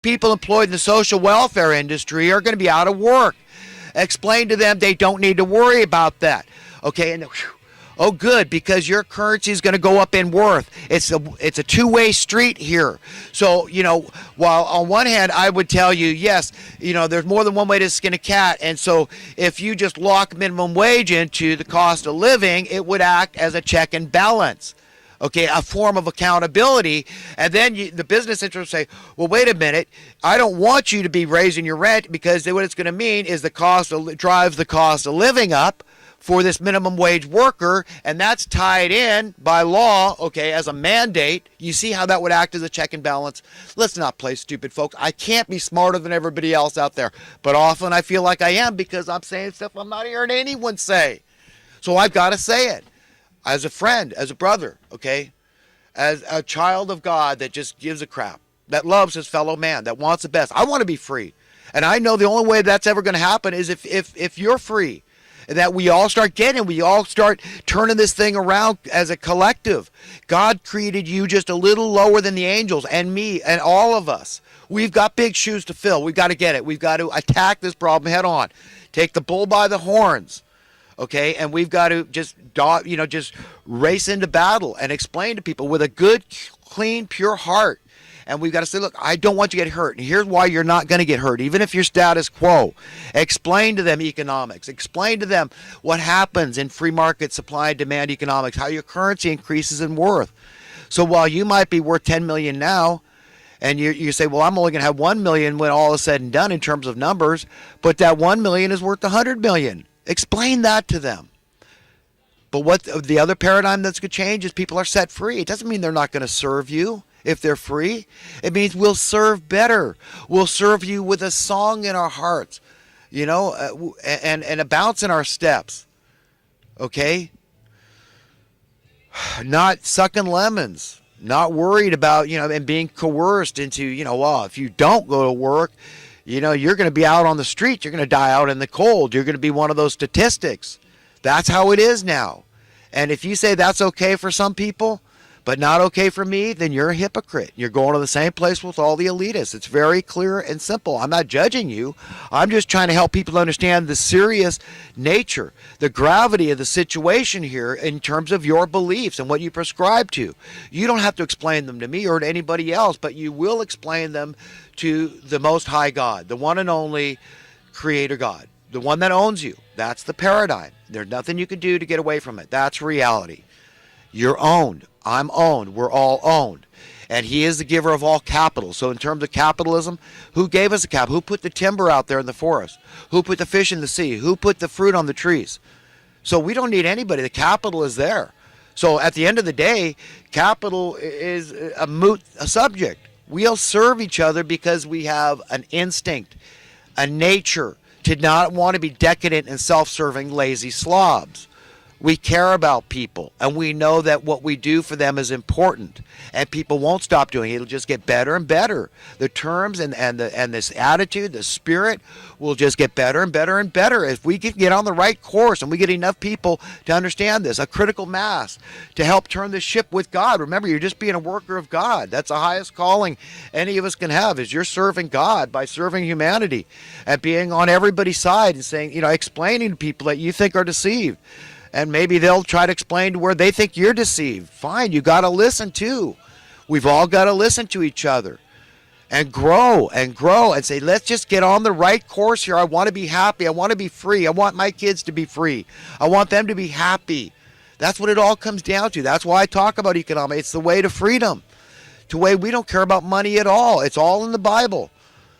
people employed in the social welfare industry are going to be out of work. Explain to them they don't need to worry about that. Okay, and oh, good, because your currency is going to go up in worth. It's a two-way street here. So, while on one hand I would tell you, yes, there's more than one way to skin a cat. And so if you just lock minimum wage into the cost of living, it would act as a check and balance. Okay, a form of accountability. And then the business interests say, well, wait a minute, I don't want you to be raising your rent, because what it's going to mean is drives the cost of living up for this minimum wage worker, and that's tied in by law, okay, as a mandate. You see how that would act as a check and balance? Let's not play stupid, folks. I can't be smarter than everybody else out there, but often I feel like I am, because I'm saying stuff I'm not hearing anyone say. So I've got to say it. As a friend, as a brother, okay, as a child of God that just gives a crap, that loves his fellow man, that wants the best. I want to be free. And I know the only way that's ever going to happen is if you're free. That we all start turning this thing around as a collective. God created you just a little lower than the angels, and me and all of us. We've got big shoes to fill. We've got to get it. We've got to attack this problem head on. Take the bull by the horns. Okay, and we've got to just race into battle and explain to people with a good, clean, pure heart. And we've got to say, look, I don't want you to get hurt. And here's why you're not going to get hurt, even if you're status quo. Explain to them economics. Explain to them what happens in free market supply and demand economics, how your currency increases in worth. So while you might be worth $10 million now, and you say, well, I'm only going to have $1 million when all is said and done in terms of numbers, but that $1 million is worth $100 million. Explain that to them. But what the other paradigm that's going to change is people are set free. It doesn't mean they're not going to serve you if they're free. It means we'll serve better. We'll serve you with a song in our hearts, and a bounce in our steps. Okay? Not sucking lemons. Not worried about, and being coerced into, well, if you don't go to work, you're going to be out on the street. You're going to die out in the cold. You're going to be one of those statistics. That's how it is now. And if you say that's okay for some people, but not okay for me, then you're a hypocrite. You're going to the same place with all the elitists. It's very clear and simple. I'm not judging you. I'm just trying to help people understand the serious nature, the gravity of the situation here in terms of your beliefs and what you prescribe to. You don't have to explain them to me or to anybody else, but you will explain them to the Most High God, the one and only Creator God, the one that owns you. That's the paradigm. There's nothing you can do to get away from it. That's reality. You're owned. I'm owned. We're all owned. And he is the giver of all capital. So in terms of capitalism, who gave us the capital? Who put the timber out there in the forest? Who put the fish in the sea? Who put the fruit on the trees? So we don't need anybody. The capital is there. So at the end of the day, capital is a subject. We'll serve each other because we have an instinct, a nature to not want to be decadent and self-serving lazy slobs. We care about people, and we know that what we do for them is important, and people won't stop doing it. It'll just get better and better. The terms and this attitude, the spirit will just get better and better and better if we can get on the right course and we get enough people to understand this, a critical mass to help turn the ship with God. Remember, you're just being a worker of God. That's the highest calling any of us can have, is you're serving God by serving humanity and being on everybody's side and saying, explaining to people that you think are deceived. And maybe they'll try to explain to where they think you're deceived. Fine, you got to listen too. We've all got to listen to each other and grow and say, let's just get on the right course here. I want to be happy. I want to be free. I want my kids to be free. I want them to be happy. That's what it all comes down to. That's why I talk about economics. It's the way to freedom, to way we don't care about money at all. It's all in the Bible.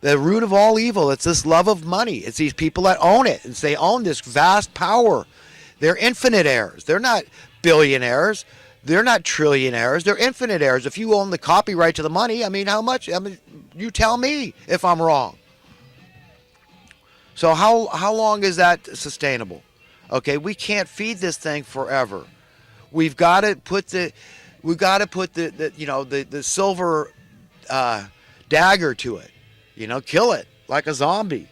The root of all evil, it's this love of money. It's these people that own it, and they own this vast power. They're infinite heirs. They're not billionaires. They're not trillionaires. They're infinite heirs. If you own the copyright to the money, how much? You tell me if I'm wrong. So how long is that sustainable? Okay, we can't feed this thing forever. We've got to put the silver dagger to it. Kill it like a zombie.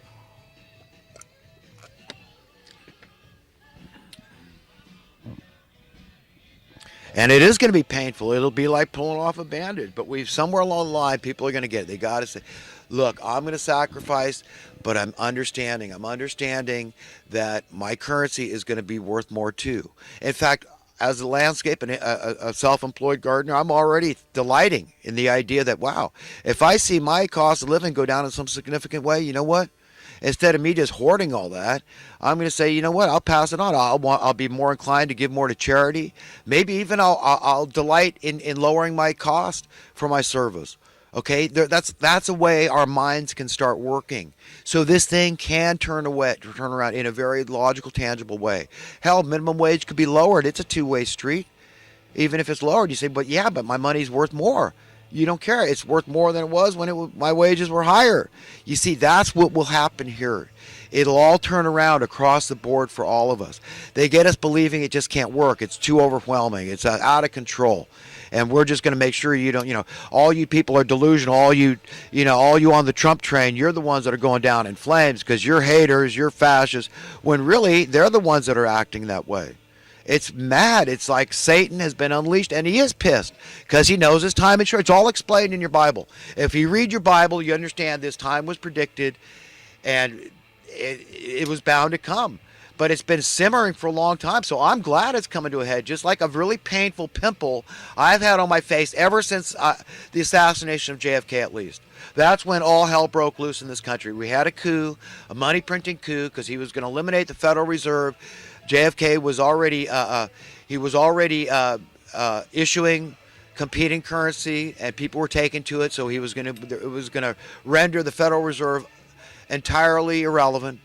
And it is going to be painful. It'll be like pulling off a bandage. But we've somewhere along the line, people are going to get it. They got to say, look, I'm going to sacrifice, but I'm understanding. I'm understanding that my currency is going to be worth more too. In fact, as a landscape and a self-employed gardener, I'm already delighting in the idea that, wow, if I see my cost of living go down in some significant way, you know what? Instead of me just hoarding all that, I'm going to say, you know what? I'll pass it on. I'll be more inclined to give more to charity. Maybe even I'll delight in lowering my cost for my service. Okay, that's a way our minds can start working. So this thing can turn around in a very logical, tangible way. Hell, minimum wage could be lowered. It's a two-way street. Even if it's lowered, you say, but my money's worth more. You don't care. It's worth more than it was when my wages were higher. You see, that's what will happen here. It'll all turn around across the board for all of us. They get us believing it just can't work. It's too overwhelming. It's out of control. And we're just going to make sure you don't, all you people are delusional. All you on the Trump train, you're the ones that are going down in flames because you're haters, you're fascists, when really they're the ones that are acting that way. It's mad. It's like Satan has been unleashed, and he is pissed because he knows his time is short. It's all explained in your Bible. If you read your Bible, you understand this time was predicted, and it was bound to come. But it's been simmering for a long time, so I'm glad it's coming to a head, just like a really painful pimple I've had on my face ever since the assassination of JFK, at least. That's when all hell broke loose in this country. We had a coup, a money-printing coup, because he was going to eliminate the Federal Reserve. JFK was already issuing competing currency, and people were taking to it. So it was going to render the Federal Reserve entirely irrelevant.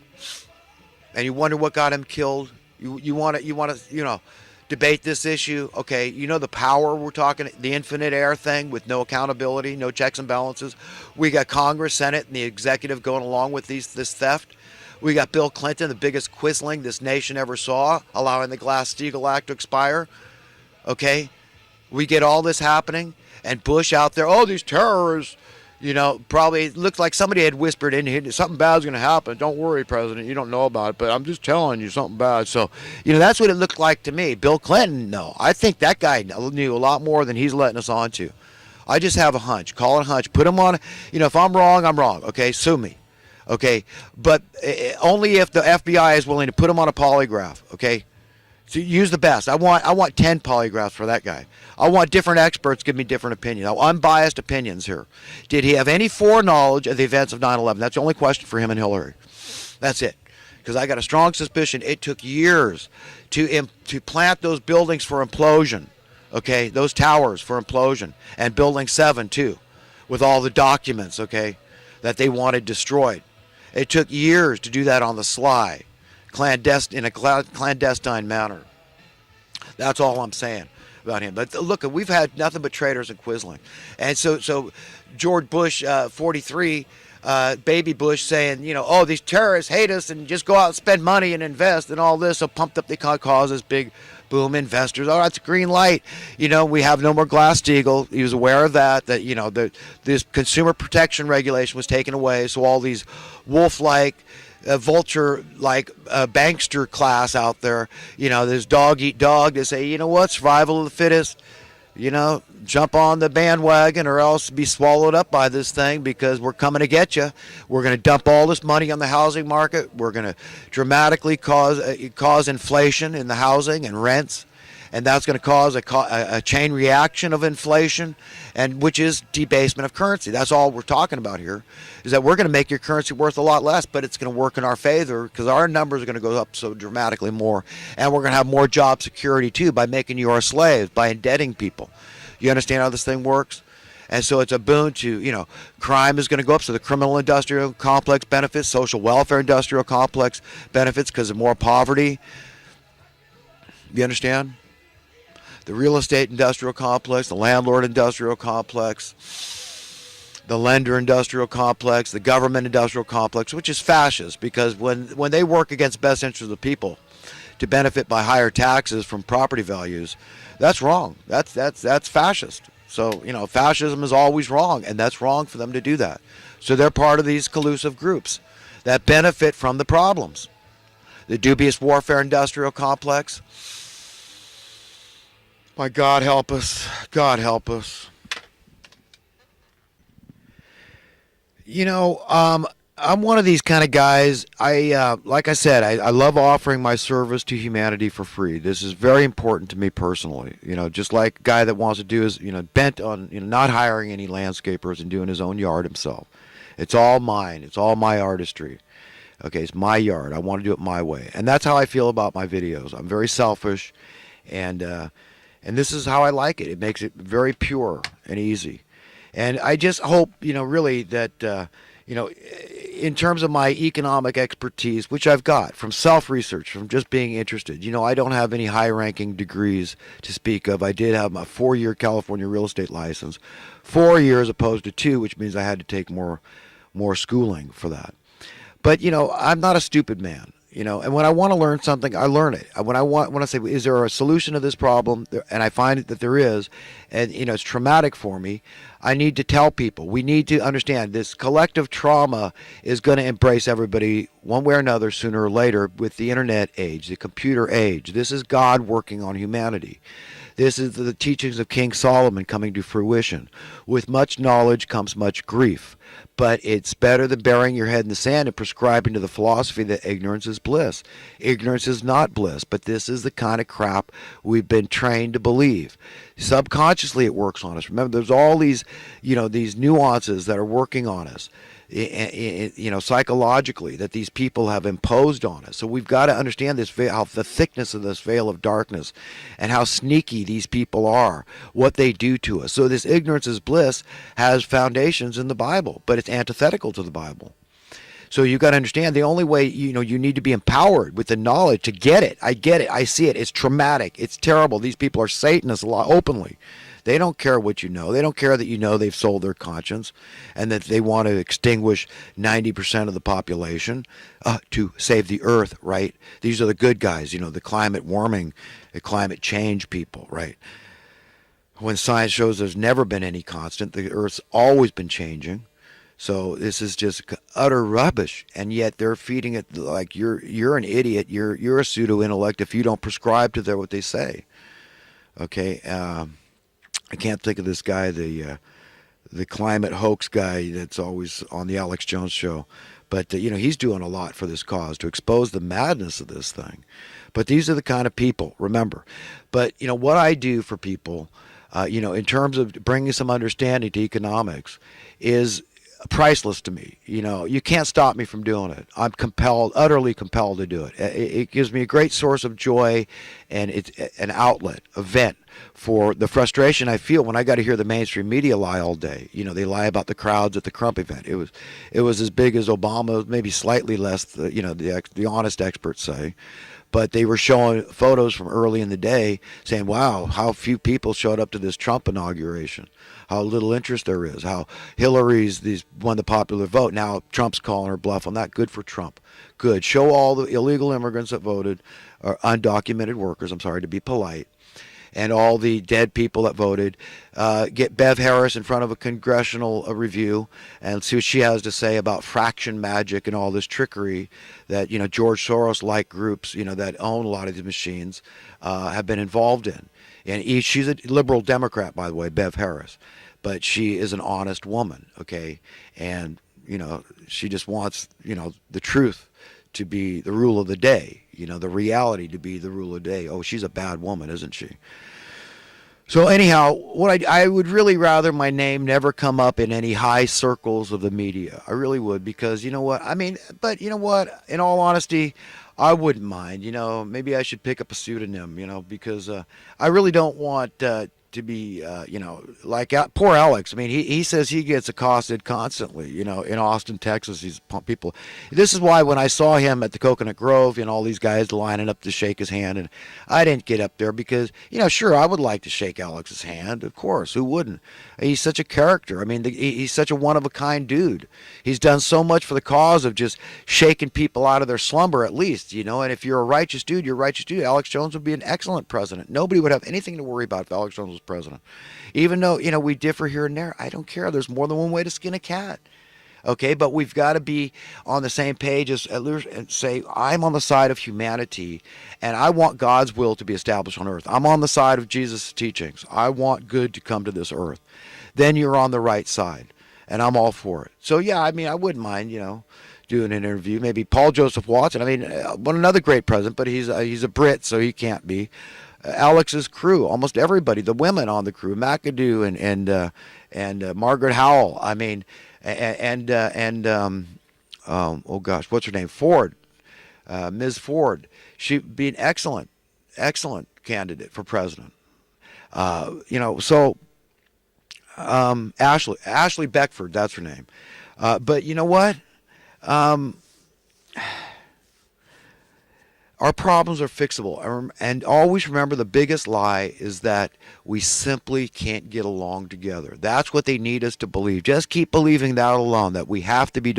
And you wonder what got him killed. You want to debate this issue. Okay, the power we're talking, the infinite heir thing with no accountability, no checks and balances. We got Congress, Senate, and the executive going along with this theft. We got Bill Clinton, the biggest quisling this nation ever saw, allowing the Glass-Steagall Act to expire. Okay? We get all this happening, and Bush out there, these terrorists, probably looks like somebody had whispered in here, something bad's going to happen. Don't worry, President, you don't know about it, but I'm just telling you something bad. So, that's what it looked like to me. Bill Clinton, no. I think that guy knew a lot more than he's letting us on to. I just have a hunch. Call it a hunch. Put him on, if I'm wrong, I'm wrong. Okay, sue me. Okay, but only if the FBI is willing to put him on a polygraph. Okay, so use the best. I want 10 polygraphs for that guy. I want different experts give me different opinions. Unbiased opinions here. Did he have any foreknowledge of the events of 9/11? That's the only question for him and Hillary. That's it. Because I got a strong suspicion it took years to plant those buildings for implosion. Okay, those towers for implosion, and Building 7 too, with all the documents. Okay, that they wanted destroyed. It took years to do that on the sly, in a clandestine manner. That's all I'm saying about him. But look, we've had nothing but traitors and quisling. And so George Bush, 43, baby Bush saying, these terrorists hate us and just go out and spend money and invest and all this. So pumped up the causes, big boom investors. Oh, that's a green light. We have no more Glass-Steagall. He was aware of that this consumer protection regulation was taken away. So all these wolf-like, vulture-like bankster class out there, there's dog eat dog. They say, survival of the fittest. Jump on the bandwagon or else be swallowed up by this thing because we're coming to get you. We're going to dump all this money on the housing market. We're going to dramatically cause inflation in the housing and rents. And that's going to cause a chain reaction of inflation, and which is debasement of currency. That's all we're talking about here, is that we're going to make your currency worth a lot less, but it's going to work in our favor because our numbers are going to go up so dramatically more. And we're going to have more job security, too, by making you our slaves, by indebting people. You understand how this thing works? And so it's a boon to, crime is going to go up. So the criminal industrial complex benefits, social welfare industrial complex benefits because of more poverty. You understand? The real estate industrial complex, the landlord industrial complex, the lender industrial complex, the government industrial complex, which is fascist because when they work against the best interests of the people to benefit by higher taxes from property values, that's wrong. That's fascist. So, fascism is always wrong, and that's wrong for them to do that. So they're part of these collusive groups that benefit from the problems. The dubious warfare industrial complex, My God help us. God help us. You know, I'm one of these kind of guys. Like I said, I love offering my service to humanity for free. This is very important to me personally. You know, just like a guy that wants to do is, bent on, not hiring any landscapers and doing his own yard himself. It's all mine. It's all my artistry. Okay, it's my yard. I want to do it my way, and that's how I feel about my videos. I'm very selfish, and this is how I like it. It makes it very pure and easy. And I just hope, really that, in terms of my economic expertise, which I've got from self-research, from just being interested. I don't have any high-ranking degrees to speak of. I did have a 4-year California real estate license, 4 years opposed to 2, which means I had to take more schooling for that. But I'm not a stupid man. And when I want to learn something, I learn it. When I say, is there a solution to this problem, and I find that there is, and it's traumatic for me, I need to tell people. We need to understand this collective trauma is going to embrace everybody one way or another sooner or later with the internet age, the computer age. This is God working on humanity. This is the teachings of King Solomon coming to fruition. With much knowledge comes much grief. But it's better than burying your head in the sand and prescribing to the philosophy that ignorance is bliss. Ignorance is not bliss, but this is the kind of crap we've been trained to believe. Subconsciously it works on us. Remember, there's all these, these nuances that are working on us. Psychologically, that these people have imposed on us. So we've got to understand this how the thickness of this veil of darkness and how sneaky these people are, what they do to us. So this ignorance is bliss has foundations in the Bible, but it's antithetical to the Bible. So you've got to understand the only way, you need to be empowered with the knowledge to get it. I get it. I see it. It's traumatic. It's terrible. These people are Satanists a lot openly. They don't care what you know. They don't care that they've sold their conscience and that they want to extinguish 90% of the population to save the earth, right? These are the good guys, the climate warming, the climate change people, right? When science shows there's never been any constant, the earth's always been changing. So this is just utter rubbish, and yet they're feeding it like you're an idiot, you're a pseudo-intellect if you don't prescribe to what they say. Okay, I can't think of this guy, the climate hoax guy that's always on the Alex Jones show. But, he's doing a lot for this cause to expose the madness of this thing. But these are the kind of people, remember. But, what I do for people, in terms of bringing some understanding to economics is priceless to me. You can't stop me from doing it. I'm utterly compelled to do it. It gives me a great source of joy, and it's an outlet, a vent for the frustration I feel when I got to hear the mainstream media lie all day. They lie about the crowds at the Trump event. It was as big as Obama, maybe slightly less. The honest experts say. But they were showing photos from early in the day saying, wow, how few people showed up to this Trump inauguration, how little interest there is, how Hillary's won the popular vote. Now Trump's calling her bluff on that. Good for Trump. Good. Show all the illegal immigrants that voted, or undocumented workers, I'm sorry to be polite, and all the dead people that voted. Get Bev Harris in front of a congressional review and see what she has to say about fraction magic and all this trickery that George Soros-like groups that own a lot of these machines have been involved in. And she's a liberal Democrat, by the way, Bev Harris, but she is an honest woman, okay, and she just wants the truth to be the rule of the day. The reality to be the rule of the day. Oh, she's a bad woman, isn't she? So anyhow, what I would really rather my name never come up in any high circles of the media. I really would, because but in all honesty, I wouldn't mind. Maybe I should pick up a pseudonym, because I really don't want to be, like poor Alex. I mean, he says he gets accosted constantly, in Austin, Texas. These people. This is why when I saw him at the Coconut Grove, all these guys lining up to shake his hand, and I didn't get up there because, sure, I would like to shake Alex's hand. Of course, who wouldn't? He's such a character. I mean, he's such a one-of-a-kind dude. He's done so much for the cause of just shaking people out of their slumber, at least, And if you're a righteous dude, you're a righteous dude. Alex Jones would be an excellent president. Nobody would have anything to worry about if Alex Jones was president. Even though, we differ here and there, I don't care. There's more than one way to skin a cat. Okay, but we've got to be on the same page as and say, I'm on the side of humanity, and I want God's will to be established on earth. I'm on the side of Jesus' teachings. I want good to come to this earth. Then you're on the right side, and I'm all for it. So yeah, I mean, I wouldn't mind, doing an interview. Maybe Paul Joseph Watson. I mean, another great president, but he's a Brit, so he can't be. Alex's crew, almost everybody, the women on the crew, McAdoo and Margaret Howell. I mean, oh gosh, what's her name? Ford, Ms. Ford. She'd be an excellent candidate for president. So Ashley Beckford, that's her name. But you know what? Our problems are fixable. And always remember, the biggest lie is that we simply can't get along together. That's what they need us to believe. Just keep believing that alone, that we have to be